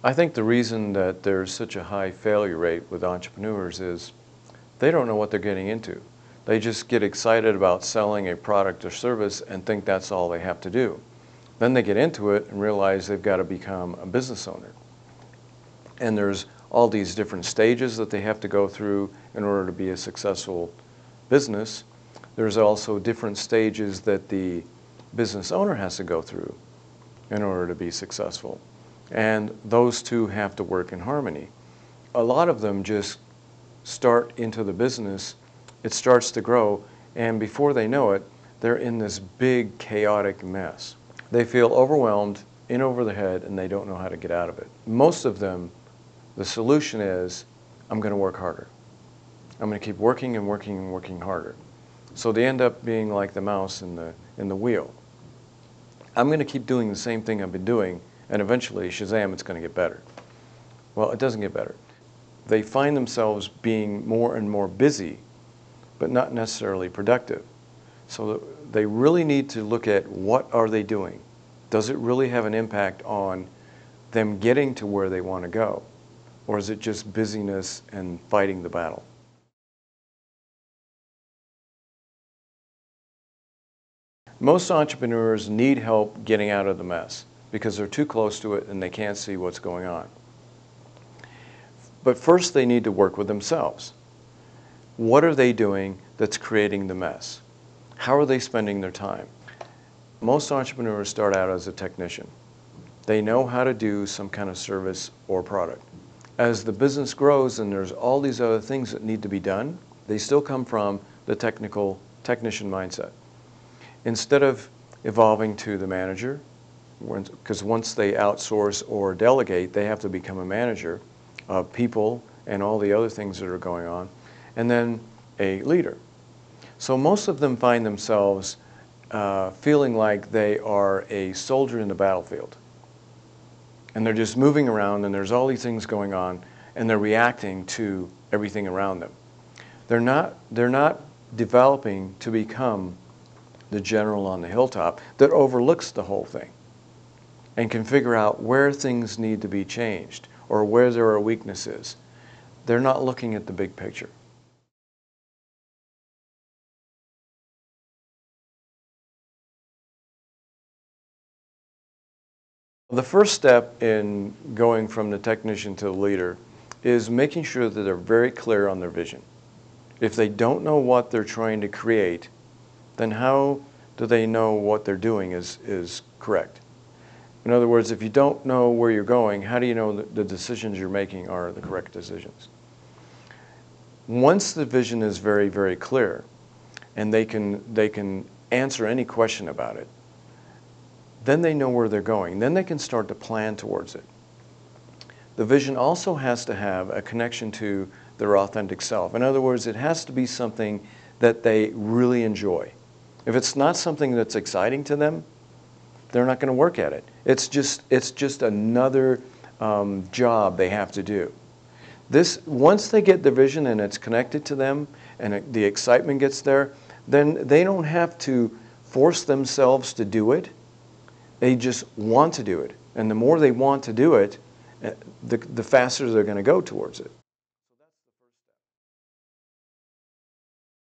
I think the reason that there's such a high failure rate with entrepreneurs is they don't know what they're getting into. They just get excited about selling a product or service and think that's all they have to do. Then they get into it and realize they've got to become a business owner. And there's all these different stages that they have to go through in order to be a successful business. There's also different stages that the business owner has to go through in order to be successful. And those two have to work in harmony. A lot of them just start into the business, it starts to grow, and before they know it, they're in this big chaotic mess. They feel overwhelmed, in over the head, and they don't know how to get out of it. Most of them, the solution is, I'm going to work harder. I'm going to keep working and working and working harder. So they end up being like the mouse in the wheel. I'm going to keep doing the same thing I've been doing, and eventually, shazam, it's going to get better. Well, it doesn't get better. They find themselves being more and more busy, but not necessarily productive. So they really need to look at what are they doing. Does it really have an impact on them getting to where they want to go? Or is it just busyness and fighting the battle? Most entrepreneurs need help getting out of the mess because they're too close to it and they can't see what's going on. But first they need to work with themselves. What are they doing that's creating the mess? How are they spending their time? Most entrepreneurs start out as a technician. They know how to do some kind of service or product. As the business grows and there's all these other things that need to be done, they still come from the technician mindset. Instead of evolving to the manager, because once they outsource or delegate, they have to become a manager of people and all the other things that are going on, and then a leader. So most of them find themselves feeling like they are a soldier in the battlefield. And they're just moving around and there's all these things going on and they're reacting to everything around them. They're not developing to become the general on the hilltop that overlooks the whole thing and can figure out where things need to be changed or where there are weaknesses. They're not looking at the big picture. The first step in going from the technician to the leader is making sure that they're very clear on their vision. If they don't know what they're trying to create, then how do they know what they're doing is correct? In other words, if you don't know where you're going, how do you know that the decisions you're making are the correct decisions? Once the vision is very, very clear, and they can answer any question about it, then they know where they're going. Then they can start to plan towards it. The vision also has to have a connection to their authentic self. In other words, it has to be something that they really enjoy. If it's not something that's exciting to them, they're not going to work at it. It's just another job they have to do. Once they get the vision and it's connected to them and the excitement gets there, then they don't have to force themselves to do it. They just want to do it. And the more they want to do it, the faster they're going to go towards it.